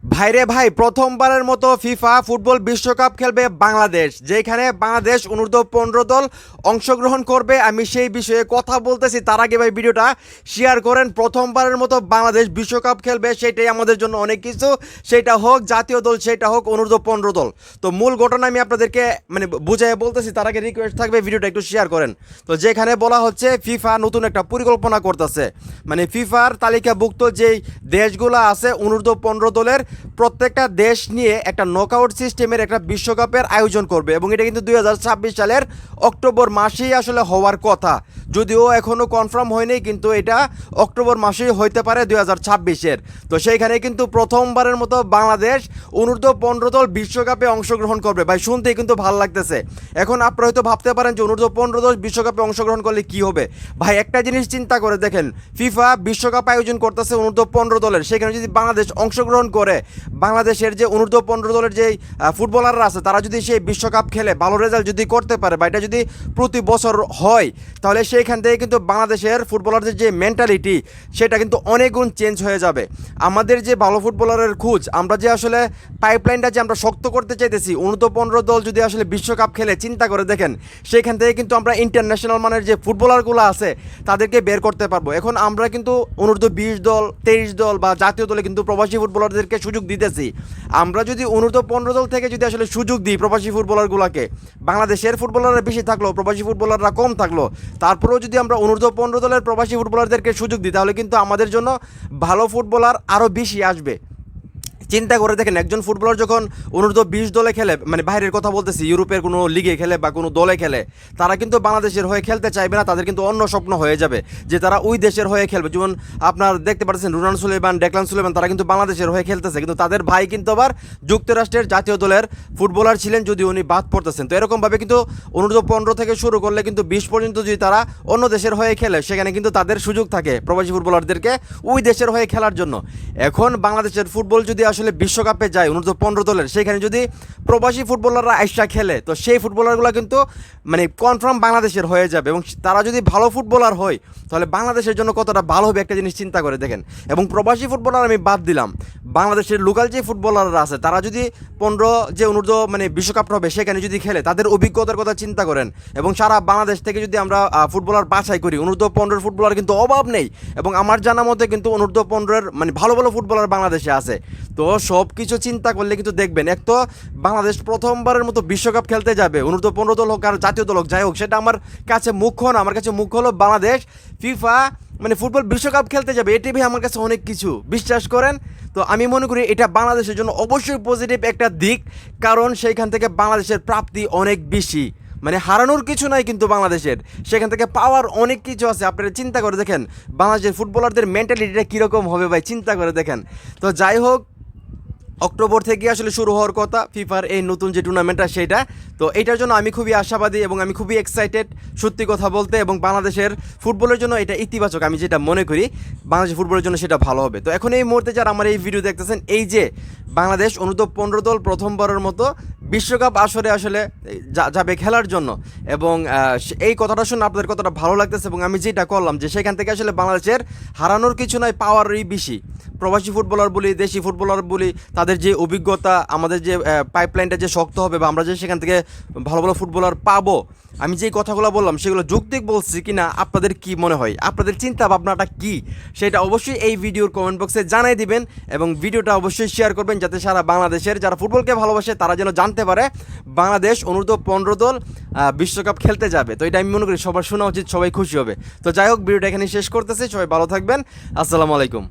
ভাইরে ভাই, প্রথমবারের মতো ফিফা ফুটবল বিশ্বকাপ খেলবে বাংলাদেশ, যেখানে বাংলাদেশ অনূর্ধ্ব 15 দল অংশগ্রহণ করবে। আমি সেই বিষয়ে কথা বলতেছি, তার আগে ভাই ভিডিওটা শেয়ার করেন। প্রথমবারের মতো বাংলাদেশ বিশ্বকাপ খেলবে, সেটাই আমাদের জন্য অনেক কিছু। সেটা হোক জাতীয় দল, সেটা হোক অনূর্ধ্ব 15 দল। তো মূল ঘটনা আমি আপনাদেরকে বুঝাই বলতেছি, তার আগে রিকোয়েস্ট থাকবে ভিডিওটা একটু শেয়ার করেন। তো যেখানে বলা হচ্ছে ফিফা নতুন একটা পরিকল্পনা করতেছে, ফিফার তালিকাভুক্ত যেই দেশগুলো আছে অনূর্ধ্ব 15 দলের, প্রত্যেকটা দেশ নিয়ে একটা নকআউট সিস্টেমের একটা বিশ্বকাপের আয়োজন করবে। এবং এটা কিন্তু 2026 সালের অক্টোবর মাসেই আসলে হওয়ার কথা, যদিও এখনও কনফার্ম হয়নি, কিন্তু এটা অক্টোবর মাসেই হইতে পারে 2026-এর। তো সেইখানে কিন্তু প্রথমবারের মতো বাংলাদেশ অনূর্ধ্ব 15 দল বিশ্বকাপে অংশগ্রহণ করবে। ভাই শুনতেই কিন্তু ভালো লাগতেছে। এখন আপনারা হয়তো ভাবতে পারেন যে অনূর্ধ্ব 15 দল বিশ্বকাপে অংশগ্রহণ করলে কি হবে। ভাই একটা জিনিস চিন্তা করে দেখেন, ফিফা বিশ্বকাপ আয়োজন করতেছে অনূর্ধ্ব 15 দলের, সেখানে যদি বাংলাদেশ অংশগ্রহণ করে, বাংলাদেশের যে অনূর্ধ্ব 15 দলের যে ফুটবলাররা আছে, তারা যদি সেই বিশ্বকাপ খেলে ভালো রেজাল্ট যদি করতে পারে, বা এটা যদি প্রতি বছর হয়, তাহলে সেইখান থেকে কিন্তু বাংলাদেশের ফুটবলারদের যে মেন্টালিটি, সেটা কিন্তু অনেক গুণ চেঞ্জ হয়ে যাবে। আমাদের যে ভালো ফুটবলারের খোঁজ, আমরা যে আসলে পাইপলাইনটা যে আমরা শক্ত করতে চাইতেছি, অনূর্ধ্ব 15 দল যদি আসলে বিশ্বকাপ খেলে, চিন্তা করে দেখেন, সেখান থেকে কিন্তু আমরা ইন্টারন্যাশনাল মানের যে ফুটবলারগুলো আছে তাদেরকে বের করতে পারবো। এখন আমরা কিন্তু অনূর্ধ্ব 20 দল, 23 দল বা জাতীয় দলে কিন্তু প্রবাসী ফুটবলারদেরকে সুযোগ দিতেছি। আমরা যদি অনূর্ধ্ব 15 দল থেকে যদি আসলে সুযোগ দিই প্রবাসী ফুটবলারগুলোকে, বাংলাদেশের ফুটবলাররা বেশি থাকলো, প্রবাসী ফুটবলাররা কম থাকলো, তারপরেও যদি আমরা অনূর্ধ্ব 15 দলের প্রবাসী ফুটবলারদেরকে সুযোগ দিই, তাহলে কিন্তু আমাদের জন্য ভালো ফুটবলার আরও বেশি আসবে। চিন্তা করে দেখেন, একজন ফুটবলার যখন অনূর্ধ্ব 20 দলে খেলে, বাইরের কথা বলতেছি, ইউরোপের কোনো লিগে খেলে বা কোনো দলে খেলে, তারা কিন্তু বাংলাদেশের হয়ে খেলতে চাইবে না। তাদের কিন্তু অন্য স্বপ্ন হয়ে যাবে যে তারা ওই দেশের হয়ে খেলবে। যেমন আপনার দেখতে পাচ্ছেন রোনাল্ড সুলেমান, ডেকলান সুলেমান, তারা কিন্তু বাংলাদেশের হয়ে খেলতেছে, কিন্তু তাদের ভাই কিন্তু আবার যুক্তরাষ্ট্রের জাতীয় দলের ফুটবলার ছিলেন, যদি উনি বাদ পড়তেছেন। তো এরকমভাবে কিন্তু অনূর্ধ্ব 15 থেকে শুরু করলে কিন্তু 20 পর্যন্ত যদি তারা অন্য দেশের হয়ে খেলে, সেখানে কিন্তু তাদের সুযোগ থাকে প্রবাসী ফুটবলারদেরকে ওই দেশের হয়ে খেলার জন্য। এখন বাংলাদেশের ফুটবল যদি আসলে বিশ্বকাপে যায় অনূর্ধ্ব 15 দলের, সেখানে যদি প্রবাসী ফুটবলাররা আইসা খেলে, তো সেই ফুটবলারগুলো কিন্তু কনফার্ম বাংলাদেশের হয়ে যাবে। এবং তারা যদি ভালো ফুটবলার হয়, তাহলে বাংলাদেশের জন্য কতটা ভালো হবে একটা জিনিস চিন্তা করে দেখেন। এবং প্রবাসী ফুটবলার আমি বাদ দিলাম, বাংলাদেশের লোকাল যে ফুটবলাররা আছে, তারা যদি 15 যে অনূর্ধ্ব বিশ্বকাপটা হবে, সেখানে যদি খেলে, তাদের অভিজ্ঞতার কথা চিন্তা করেন। এবং সারা বাংলাদেশ থেকে যদি আমরা ফুটবলার বাছাই করি, অনূর্ধ্ব 15 ফুটবলার কিন্তু অভাব নেই। এবং আমার জানা মতে কিন্তু অনূর্ধ্ব 15 ভালো ভালো ফুটবলার বাংলাদেশে আছে। তো সব কিছু চিন্তা করলে কিন্তু দেখবেন, এক তো বাংলাদেশ প্রথমবারের মতো বিশ্বকাপ খেলতে যাবে, অনূর্ধ্ব 15 দল হোক আর জাতীয় দল হোক, যাই হোক, সেটা আমার কাছে মুখ্য না। আমার কাছে মুখ্য হলো বাংলাদেশ ফিফা ফুটবল বিশ্বকাপ খেলতে যাবে, এটি ভাই আমার কাছে অনেক কিছু, বিশ্বাস করেন। তো আমি মনে করি এটা বাংলাদেশের জন্য অবশ্যই পজিটিভ একটা দিক, কারণ সেইখান থেকে বাংলাদেশের প্রাপ্তি অনেক বেশি। হারানোর কিছু নাই কিন্তু বাংলাদেশের, সেখান থেকে পাওয়ার অনেক কিছু আছে। আপনারা চিন্তা করে দেখেন বাংলাদেশের ফুটবলারদের মেন্টালিটিটা কীরকম হবে ভাই, চিন্তা করে দেখেন। তো যাই হোক, অক্টোবর থেকে আসলে শুরু হওয়ার কথা ফিফার এই নতুন যে টুর্নামেন্টটা, সেটা। তো এটার জন্য আমি খুবই আশাবাদী এবং আমি খুবই এক্সাইটেড, সত্যি কথা বলতে। এবং বাংলাদেশের ফুটবলের জন্য এটা ইতিবাচক, আমি যেটা মনে করি বাংলাদেশের ফুটবলের জন্য সেটা ভালো হবে। তো এখন এই মুহূর্তে যারা আমার এই ভিডিও দেখতেছেন, এই যে বাংলাদেশ অনূর্ধ্ব 15 দল প্রথমবারের মতো বিশ্বকাপ আসরে আসলে যাবে খেলার জন্য, এবং এই কথাটা শুনে আপনাদের কতটা ভালো লাগতেছে। এবং আমি যেটা করলাম, যে সেখান থেকে আসলে বাংলাদেশের হারানোর কিছু নয়, পাওয়ারই বেশি। প্রবাসী ফুটবলার বলি, দেশি ফুটবলার বলি, তাদের যে অভিজ্ঞতা, আমাদের যে পাইপলাইনটা যে শক্ত হবে, বা আমরা যে সেখান থেকে ভালো ভালো ফুটবলার পাবো, আমি যেই কথাগুলো বললাম সেগুলো যৌক্তিক বলছি কি না, আপনাদের কি মনে হয়, আপনাদের চিন্তা ভাবনাটা কি, সেটা অবশ্যই এই ভিডিওর কমেন্ট বক্সে জানাই দিবেন। এবং ভিডিওটা অবশ্যই শেয়ার করবেন, যাতে সারা বাংলাদেশের যারা ফুটবলকে ভালোবাসে তারা যেন জানতে পারে বাংলাদেশ অনূর্ধ্ব 15 দল বিশ্বকাপ খেলতে যাবে। তো এটা আমি মনে করি সবার শোনা উচিত, সবাই খুশি হবে। তো যাই হোক, ভিডিওটা এখানে শেষ করতেছি, সবাই ভালো থাকবেন, আসসালামু আলাইকুম।